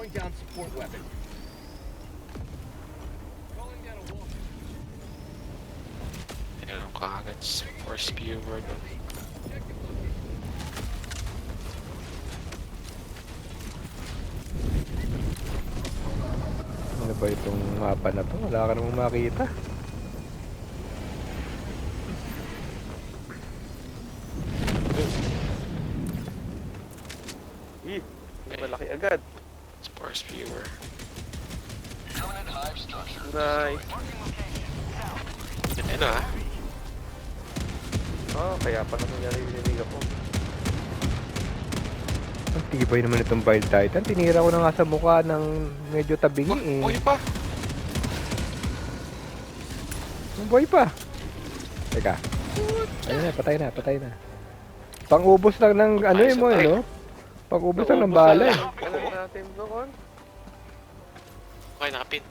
Throwing down support weapon. Calling down a wall. Meron ka agad sa force viewer doon. Ano ba itong mapa na to? Wala ka namang makita. Malaki agad. Force viewer. Nice. Ano ah? Oh, kaya pa naman narinig ako. Ang tibay naman itong Wild Titan. Tinira ko na nga sa mukha ng medyo tabingi eh. Buhay pa! Ang buhay pa. Teka. Ayun na, patay na. Pang-ubos lang ng ano yun mo eh, no? Pang-ubos lang ng bala eh. Ano natin doon? Okay, nakapin.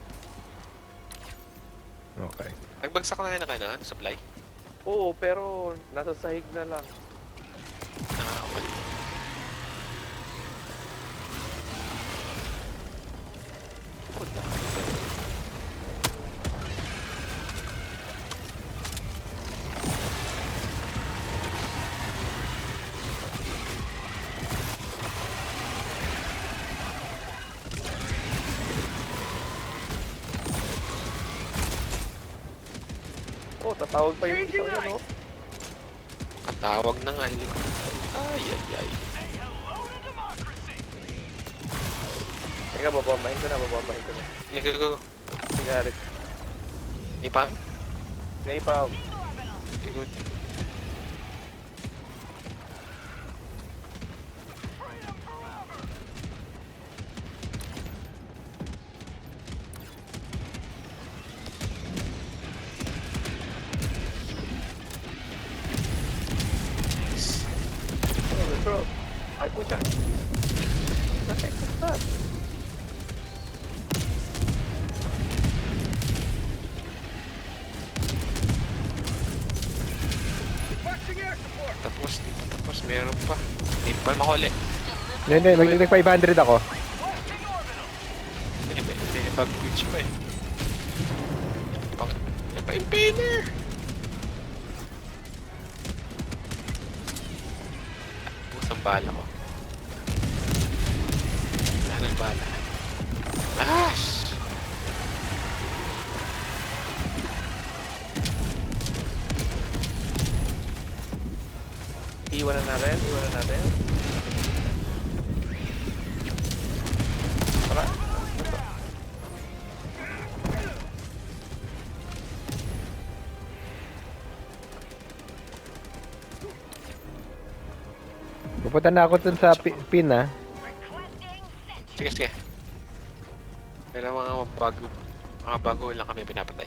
Okay. Nagbagsak na kayo na ano, supply? Oo, pero nasa sahig na lang. Ah, okay. Oh, tatawag pa yung isang yan, oh. Katawag na nga. Ay. Teka, babambahin ko na. Nagagawa. Sigaret. Ipa? Naipaw. Good. Bro, ay pucha. Tapos meron pa. Hindi pa makuli. Hindi, mag 500 ako. Hindi, pag-glitch pa eh. Pa-impaler! Pusang bala ko. Wala ng bala. Ash! Iwanan natin. Tara. Pupunta na ako dun sa pin ah. Sige. Pero mga bago lang kami pinapatay.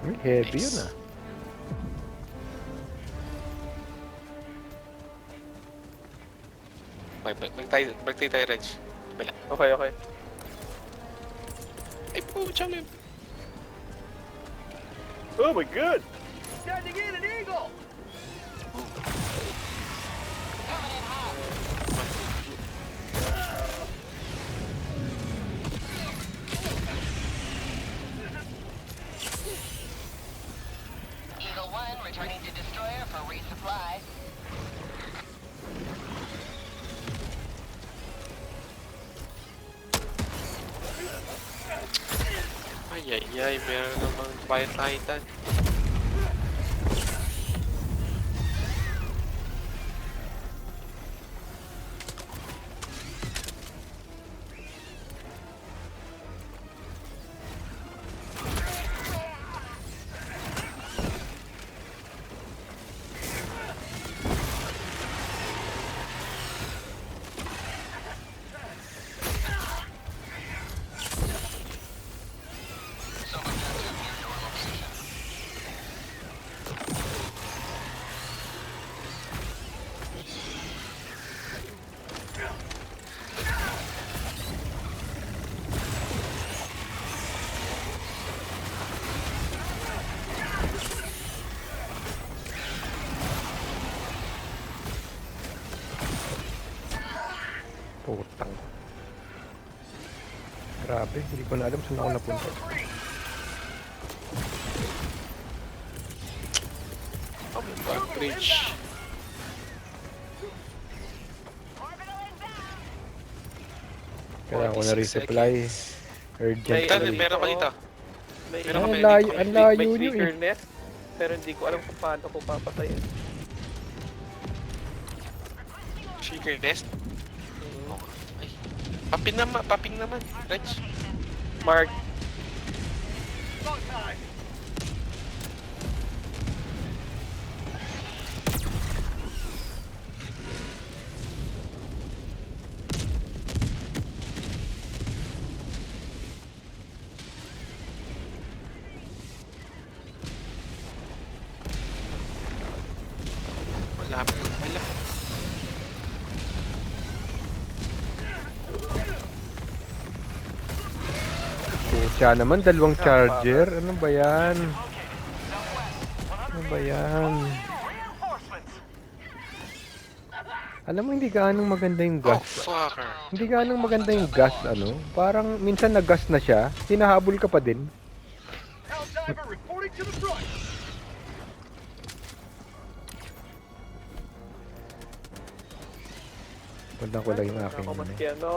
Uy, heavy Nice. yun ah. Magtay tayo, Reg. Wala. Okay. Ay po, challenge. Oh my god! Standing in an eagle. Eagle 1 returning to destroyer for resupply. Ay, meron namang Fire Titan. Putang. Grabe, hindi ko na alam saan ako napunta. Oh, may back bridge. Kailangan ko na 46 resupply. seconds. Urgent. Tali, Ay, meron ka dito. May, Meron ka Ay, ba layo, dito? ang layo may nyo trigger eh. net. Pero hindi ko alam kung paano ko papatayin. Shaker nest. Ay. Paping naman. Reg. Mark, Dog time. Wala pa. Wala. Siya naman, dalawang charger. Ano ba yan? Ano ba yan? Alam mo, hindi gaanong maganda yung Oh, gas. fucker. Hindi gaanong maganda yung gas, ano? Parang minsan na-gas na siya, hinahabol ka pa din. Helldiver reporting to the front. Punta ko lang yung aking ako ano. maski ano.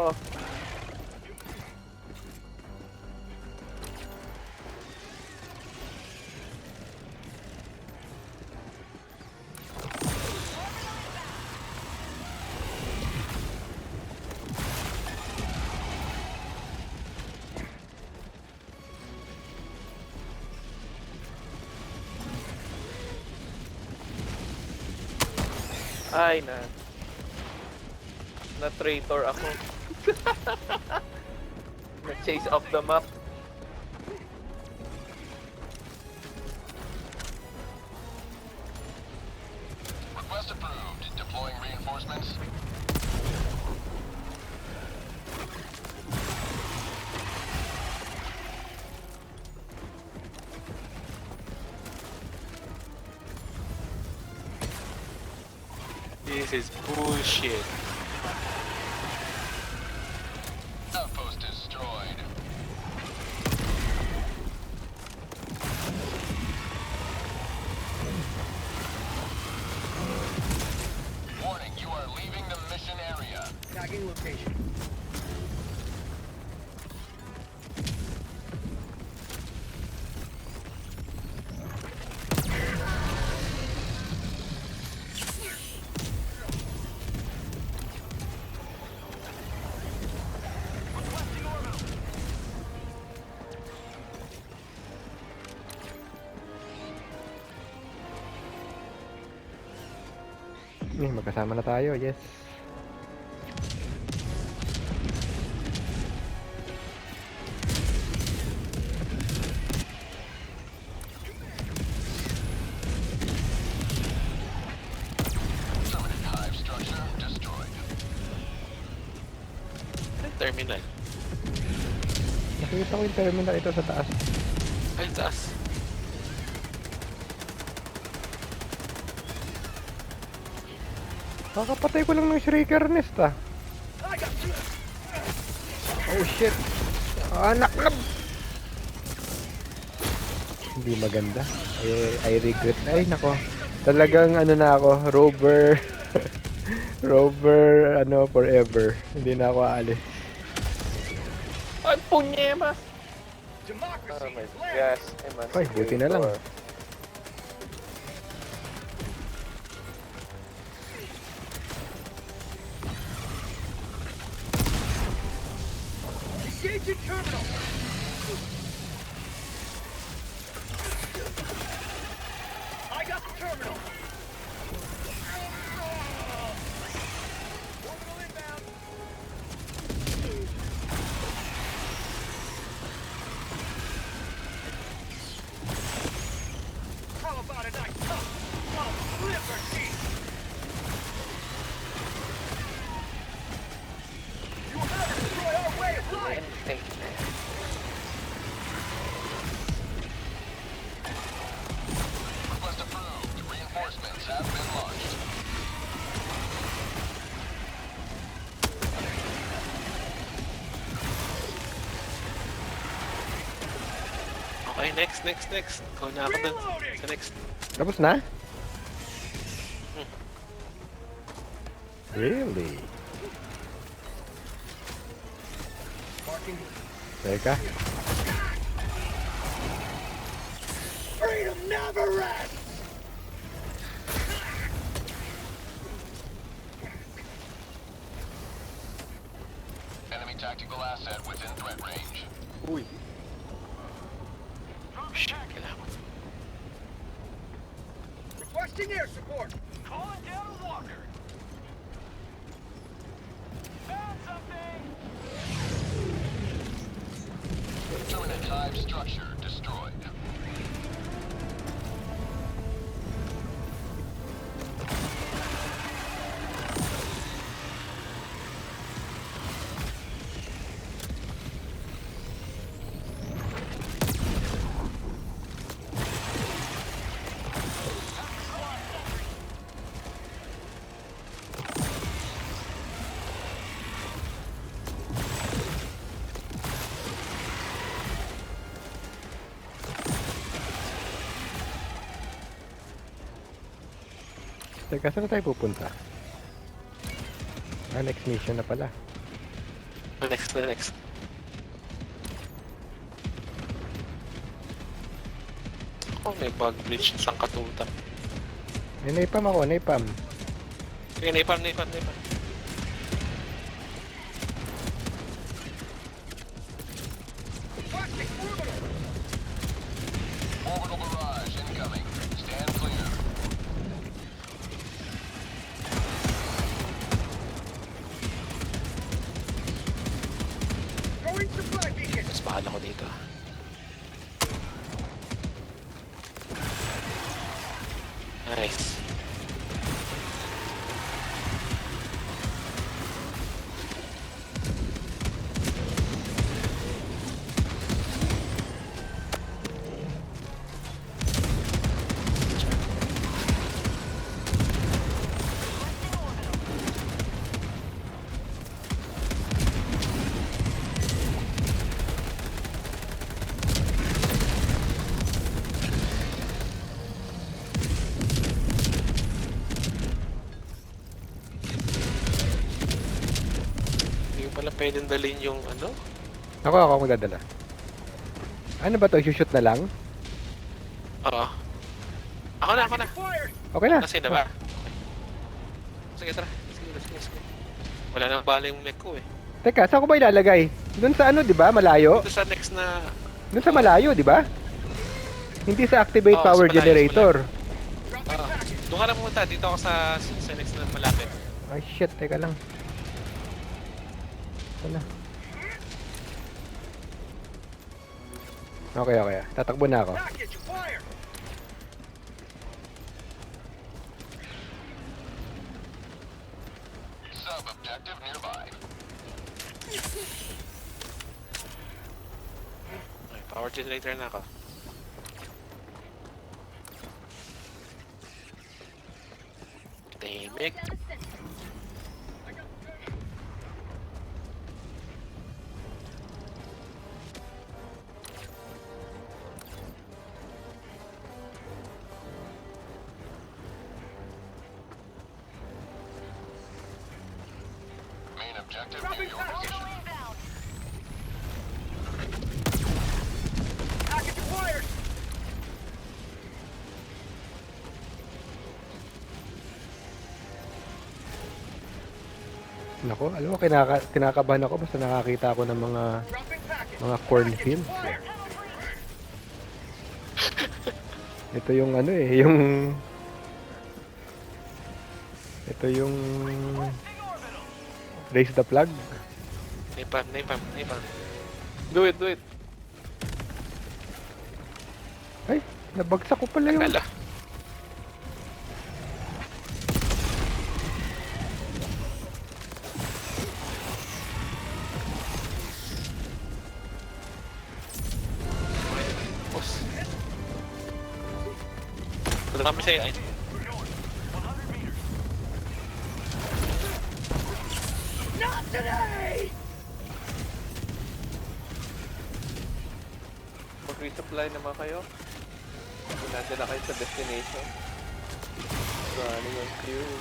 Ay na. Na-traitor ako. Na-chase off the map. Request approved. Deploying reinforcements. This is bullshit. Outpost destroyed. Warning, you are leaving the mission area. Tagging location. Magkasama na tayo, yes. Permanent hive structure destroyed. Terminal. Nakita ko yung terminal ito sa taas. Ay, taas. Kakapatay ko lang ng Shrieker Nest ah. Oh shit. Anak na. Hindi maganda. I regret. Ay nako. Talagang ano na ako, rover. Rover ano forever. Hindi na ako aalis. Ay, punyema! Democracy Oh my is land. gosh. Ay, buti na lang. Engaging terminal. I got the terminal. Orbital inbound. How about a nice tough liberty? You will never destroy our way of life. Request approved. Reinforcements have been launched. Okay, next. Go na ako dun. Sa next. Tapos na? Really? Teka. Freedom never rests! Enemy tactical asset within threat range. Uy. Shit, kailangan. Requesting air support! Calling down a walker! Found something! Permanent hive structure destroyed. Teka, saan na tayo pupunta? Ah, next mission na pala. Next. Oh, may bug breach isang katutak. May naipam ako, naipam. Okay, naipam. Requesting orbital! Orbital barrage incoming. Stand clear. Throwing supply beacon! Mas bahala ko dito. Nice. Hindi ko pala pwedeng dalhin yung ano? Ako magdadala. Ano ba to? Shoot na lang? Oo. Ako na. Fired! Okay na. Kasi na ba? Sige, tara. Sige. Wala nang bala yung mech ko eh. Teka, saan ko ba ilalagay? Doon sa ano, di ba? Malayo? Ito sa next na... Doon sa malayo, di ba? Hindi sa activate Oo, power sa malayo, generator. Doon ka na pumunta. Dito ako sa next na malapit. Ay shit, teka lang. Wala. Okay. Tatakbo na ako. Package fire! Sub-objective nearby. Okay, power generator na ako. Tahimik. Main objective Dropping in your package! position. Package acquired! Nako, alam mo, kinakabahan ako basta nakakita ako ng Dropping package! mga cornfields. Fired! Ito yung ano eh, yung... Ito yung... Raise the flag. Naipam. Do it. Ay, nabagsak ko pala yung... Kala. Boss. Punta kami sa'yo. Ay, Not today! Mag-resupply naman kayo. Kung nandun na kayo sa destination. Running on fuel.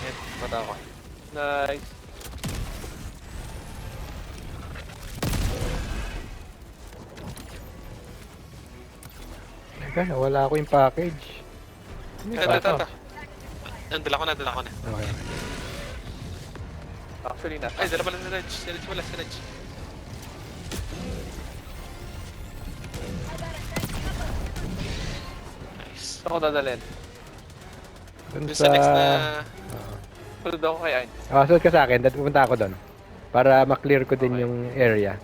Yan, mata ako. Nice. Teka, nawala ko yung package. Ano yung Ito. package? Dala ko na. Okay. Actually, nasa. Ay, dala pala si Reg. Si Reg. Nice. Ako dadalhin. Dun Dun sa next na... Sunod ako kay Ayn. Sunod ka sa akin. Dati pupunta ako doon. Para maklear ko din Okay. yung area.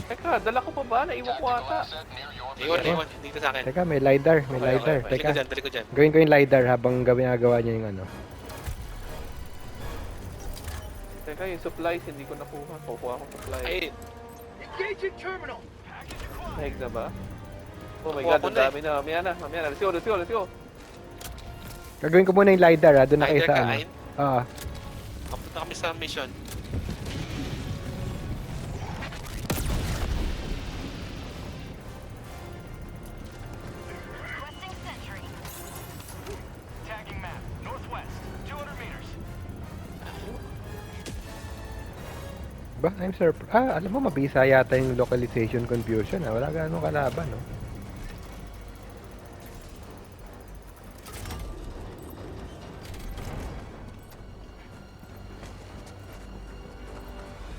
Teka, dala ko pa ba? Naiwan ko Tactical ata. asset near your Iwan. Dito sa akin. Teka, may LiDAR. May Okay, LiDAR. Dali Teka, ko dyan. gawin ko yung LiDAR habang ginagawa niya yung ano. Teka, yung supplies hindi ko nakuha. Kukuha ko supplies. Ay, Engaging terminal. Nahig na ba? Oh my Nakuha god, ko ang na dami na. Mamaya na. Let's go. Gagawin ko muna yung LiDAR ha. Doon na kayo Lighter sa ka, ano. Ayn. Oo. Kapunta kami sa mission. Requesting sentry. Tagging map. Northwest. 200 meters. Ba, I'm surprised. Alam mo, mabisa yata yung localization confusion ha. Wala ganong kalaban, no?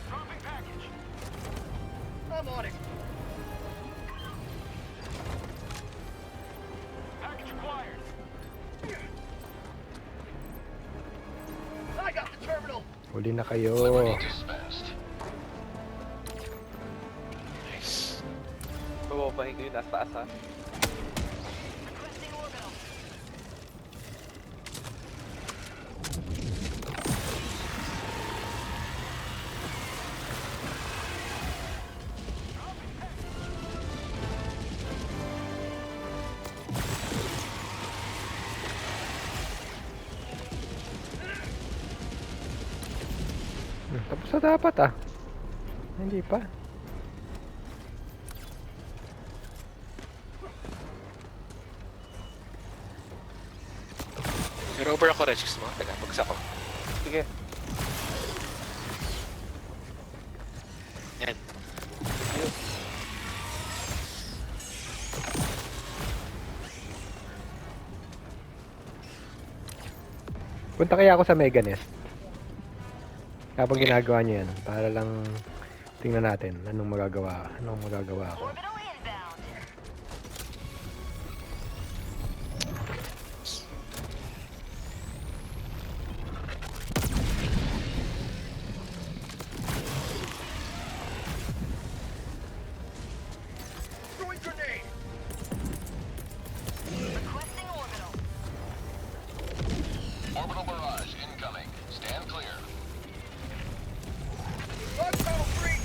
Dropping package. I'm on it. Package acquired. I got the terminal. Huli na kayo. liberty dispensed. Nice. Bababahin ko yung nasa taas ha. Requesting orbital. Tapos na dapat ah. Hindi pa. May rover ako, Reg. Gusto mo? Teka, bagsak ko. Sige. Yan. Punta kaya ako sa Mega Nest. Habang Sige. ginagawa niyo yan. Para lang tingnan natin anong magagawa ako. Orbital inbound. Throwing grenade. Requesting orbital. Orbital barrage incoming. Stand clear. Launch tunnel free.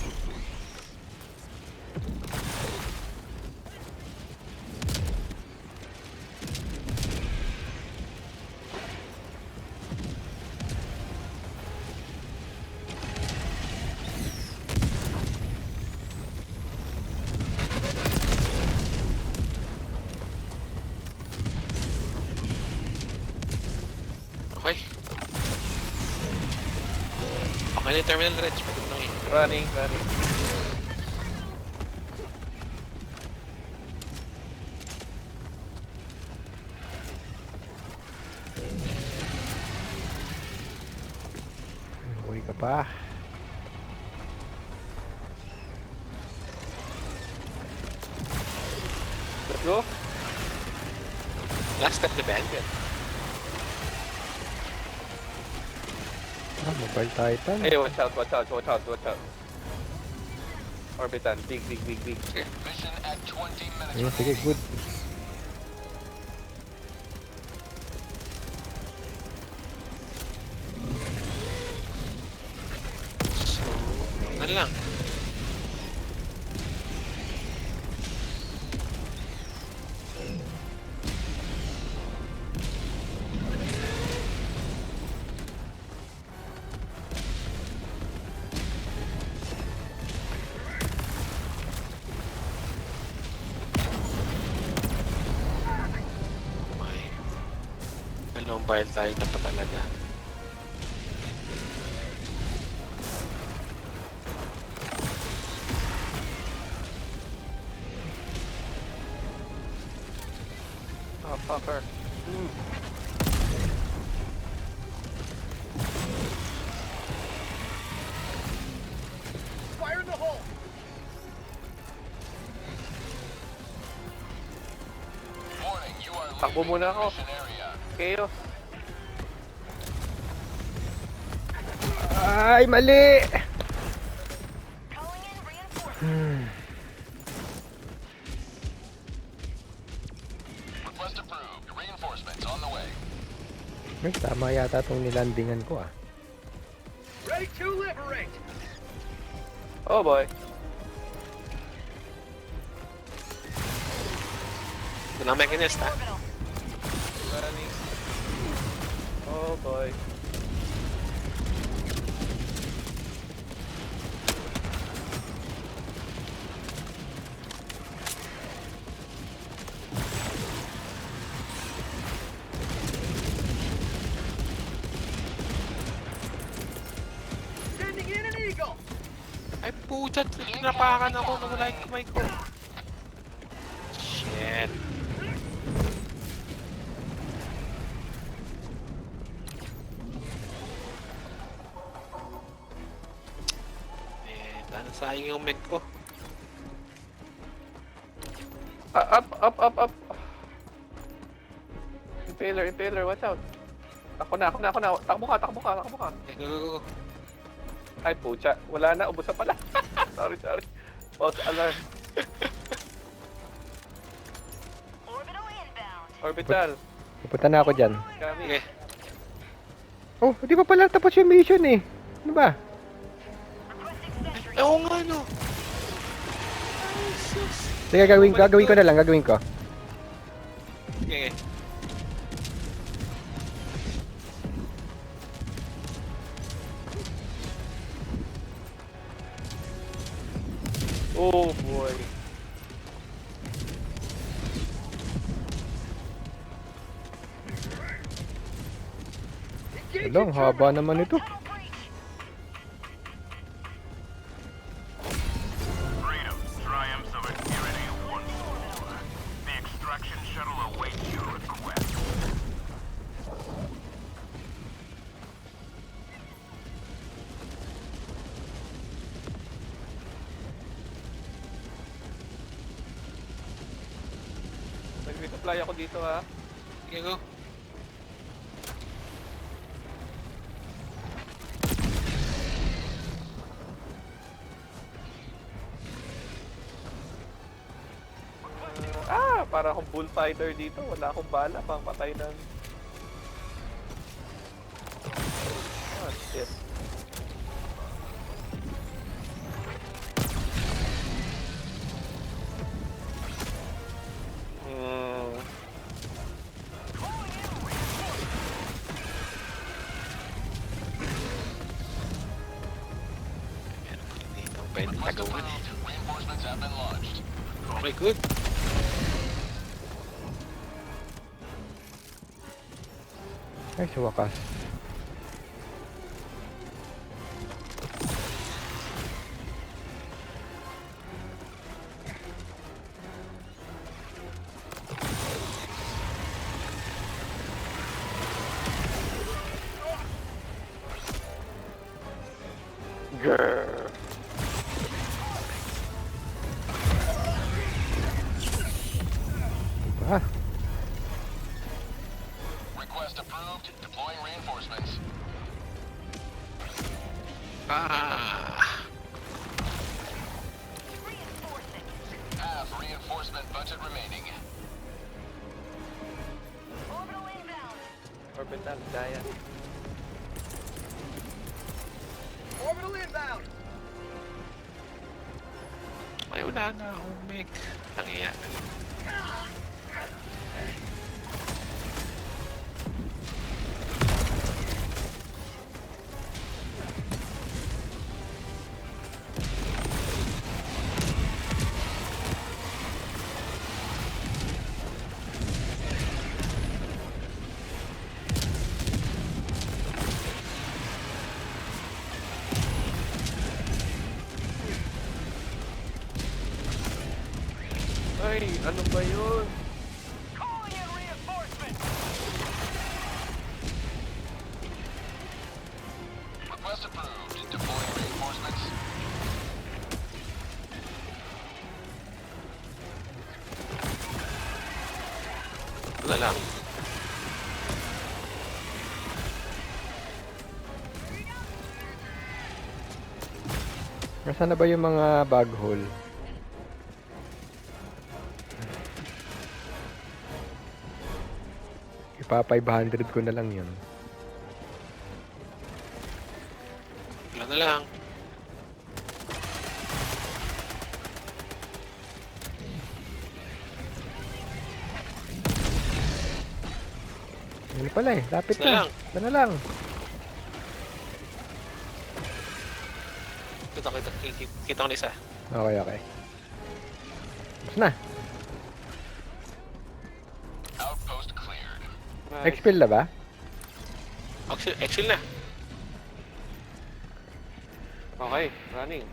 Okay. Okay na yung terminal, Reg. Pwede mo nang Running. Uy ka pa. Let's go. last step the band. Mobile Titan. Hey, watch out. Orbital. Big. Mission at 20 minutes. Ayun, sige, good. So, ano lang. mobile tayo na pa talaga. Oh, fucker. Fire in the hole! Warning, you are Takbo leaving muna the ako. mission area. Chaos. Ay, mali! Calling in reinforcements. Request approved. Reinforcements on the way. Ay, tama yata itong nilandingan ko ah. Ready to liberate! Oh boy. Ito na mechanist ha. Orbital. Running. Oh boy. Sending in an eagle! Ay puchat, tinapakan ako nung wala yung kamay ko. Shit. Eh, sayang yung mech ko. Up, up, up, up. Impaler, watch out. Ako na. Takbo ka. Eh, go. Ay, pucha. Wala na, ubos na pala. sorry. False alarm. Orbital inbound. Orbital. Pupunta na ako dyan. Kami. Okay. Oh, di pa pala tapos yung mission eh. Ano ba? Requesting sentry. Oo nga no. Sige, gagawin ko na lang, gagawin ko. Okay. Oh boy. Engage Wala, ang haba naman ito. Tunnel breach. Freedom, triumphs of Tyranny 1-4. The extraction shuttle awaits your request. Nag-resupply ako dito ha. Okay, go. Para akong bullfighter dito. Wala akong bala pang patay ng... Oh, shit. Hindi na pwede Request tagawan eh. approved. Reinforcements have been launched. Okay, good. Ay, sa wakas. Grrr. Diba? Request approved. Deploying reinforcements. Reinforcing. Half reinforcement budget remaining. Orbital inbound. Orbital, giant. Orbital inbound! Ay, wala na akong mech. Tangiya. Ano ba yun? Calling in reinforcements! Request approved. Deploying reinforcements. Wala lang. Nasaan na ba yung mga bag hole? Ipa 500 ko na lang yun. Wala na lang. Yun pala eh, lapit Isa na na. lang. Ito na lang. Kita ko na isa. Okay, okay. Tapos na. Outpost cleared. Nice. Exfil na ba? Exfil na. Okay, running.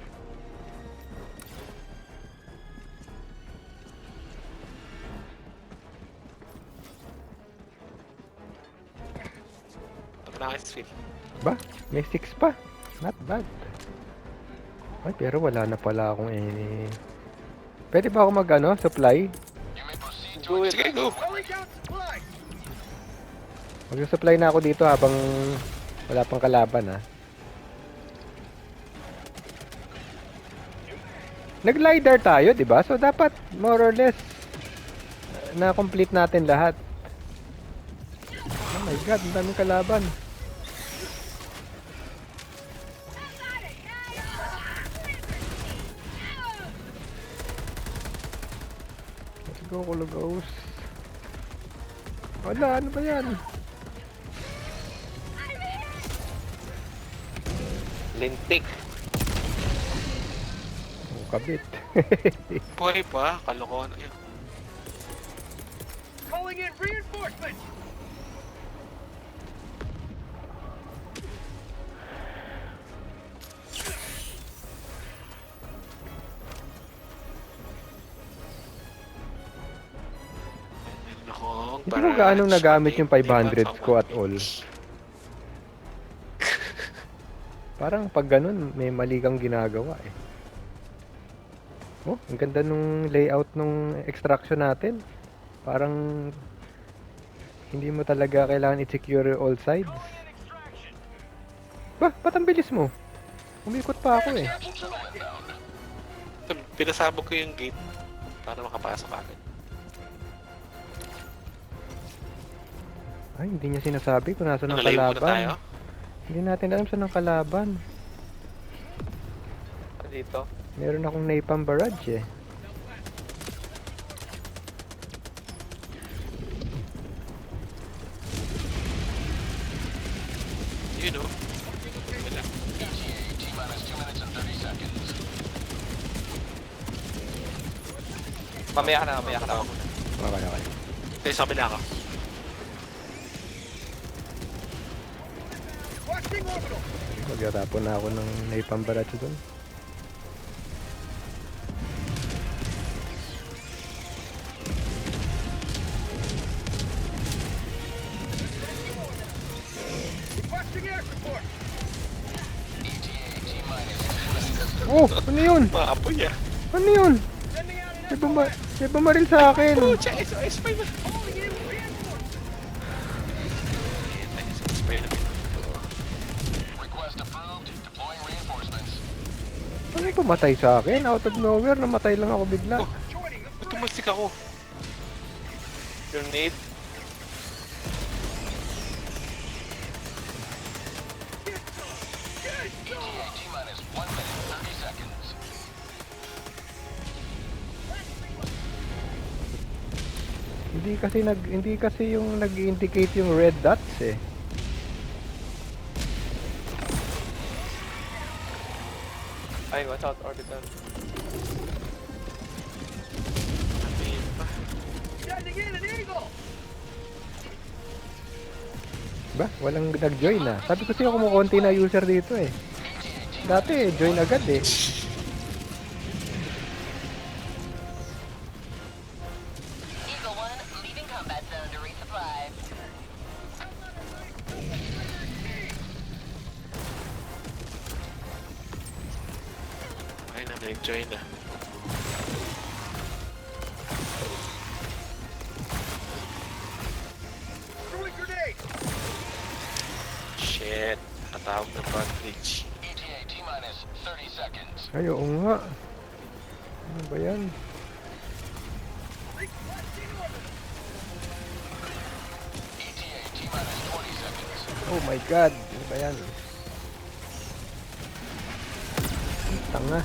Tapos na exfil. Ba? May 6 pa. Not bad. Ay, pero wala na pala akong Pwede ba ako mag supply? You may proceed to Do it. Sige, go! Calling down supplies! Mag-supply na ako dito habang wala pang kalaban ah. Nag-lidar tayo, di ba? So dapat more or less na-complete natin lahat. Oh my god, ang daming kalaban. Let's go, Kulugos. Wala, ano ba yan? Lintik. Oh, kabit. Buhay pa. Kalokohan. Ayun. Calling in reinforcements! Nako, Hindi ko gaano nagamit yung 500 ko at all. Parang pag ganun, may mali kang ginagawa eh. Oh, ang ganda nung layout nung extraction natin. Parang hindi mo talaga kailangan i-secure all sides. Calling in extraction! Bah, ba't ang bilis mo? Umikot pa ako eh. Pinasabog ko yung gate para makapasok agad. Ay, hindi niya sinasabi kung nasa ng Nalayo muna tayo. kalaban. Hindi natin alam saan ang kalaban. Dito. Meron akong napalm barrage eh. Yun o. Wala. T-minus 2 minutes and 30 seconds. Mamaya ka na. Okay, okay. Kaya sa kabila ka. Watching orbital! Magtatapon na ako ng napalm barrage doon. Requesting air support! Oh, ano yun? Maapoy ah. Ano yun? Sending out an May bumaril sa akin. Pucha, SOS pa yun. calling in reinforcements! SOS pa yun. Request approved. Deploying reinforcements. Ano yung pumatay sa akin? Out of nowhere, namatay lang ako bigla. Joining the Ba't tumastik ako? Your need. T-minus 1 minute 30 seconds. Hindi kasi yung nag-indicate yung red dots eh. Ay, watch out, orbital. Ayun pa. Sending in an eagle! Ba? Walang nag-join na. Sabi ko sa'yo kumukonti na user dito eh. Dati join agad eh. Na-enjoy na. Throwing grenade! Shit. Nakatawag ng bondage. ETA T-minus 30 seconds. Ay, oo nga. Ano ba yan? ETA T-minus 20 seconds. Oh my god. Ano ba yan? Tanga.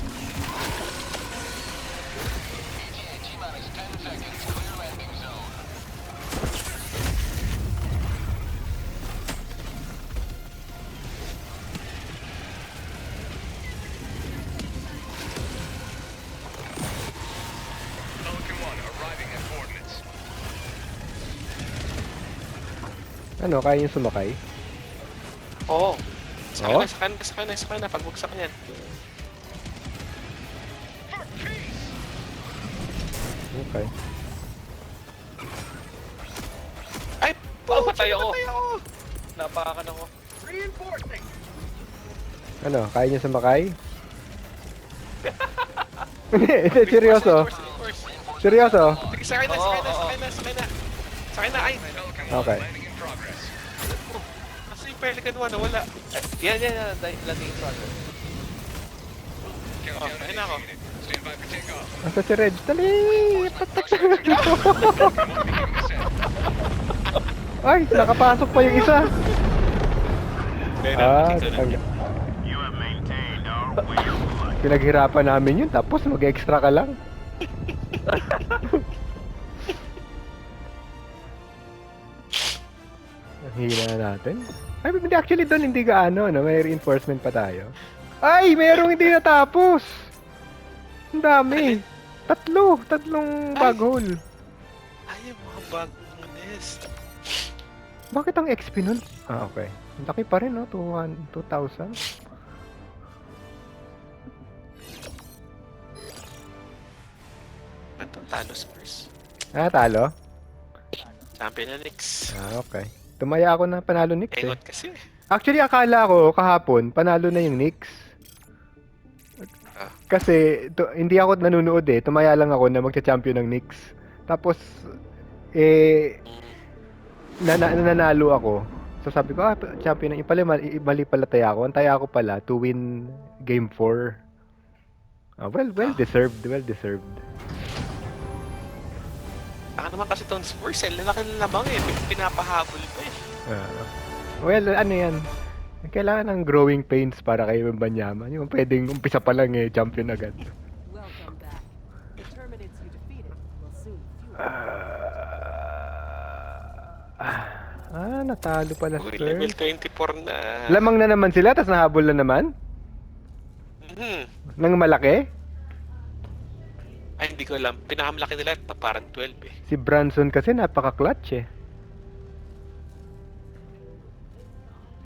ETA T-minus 10 seconds. Clear landing zone. Pelican 1 arriving at coordinates. Ano, kaya yung sumakay? Oo. Sakay Oo? na, sakay na, sakay na, sakay na. Pagbagsak niyan. Okay. Ay! Patay ako! Napakan ako. Reinforcing! Ano, kaya niya sumakay? Hindi, seryoso. Reinforce. Seryoso. Sige, sakay na, sakay na, sakay na, sakay na. Sakay na, ay! Pelican 1 Okay. landing in progress. Kasi yung Pelican 1 nawala. Yan. Landing in progress. Oh, ayun na ako. Stand by for takeoff. Asa si Reg? Dali! Patak na Ay, nakapasok pa yung isa. Tangga. You have maintained our way of life. Pinaghirapan namin yun, tapos mag-extra ka lang. Ang hina na natin. Ay, hindi actually doon hindi gaano, no? May reinforcement pa tayo. Ay, merong hindi natapos. Ang dami. Tatlong bug hole. Ay, yung mga bag ng nest. Bakit ang XP nun? Ah, okay. Ang laki pa rin, no? 2,000. Ito, talo Spurs. Ah, talo? Champion na Knicks. Ah, okay. Tumaya ako na panalo Knicks eh. Engot kasi. Actually, akala ko kahapon, panalo na yung Knicks. Ah. Kasi hindi ako nanonood eh. Tumaya lang ako na magcha-champion ng Knicks. Tapos, eh, nanalo ako. So sabi ko, champion na. Pala, mali pala tayo ako. Ang taya ako pala to win game 4. Well deserved. Well deserved. Baka naman kasi itong Spurs, lalaki na lamang eh. Pinapahabol pa eh. Well, ano yan? Kailangan ng growing pains para kay Wembanyama. Yung pwedeng umpisa pa lang eh, champion agad. Welcome back. The Terminids you defeated will soon fuel. Natalo pala Uy, level Spurs. 24 na. Lamang na naman sila, tapos nahabol na naman? Nang malaki? Ay, hindi ko alam. Pinakamalaki nila, parang 12 eh. Si Branson kasi napaka-clutch eh.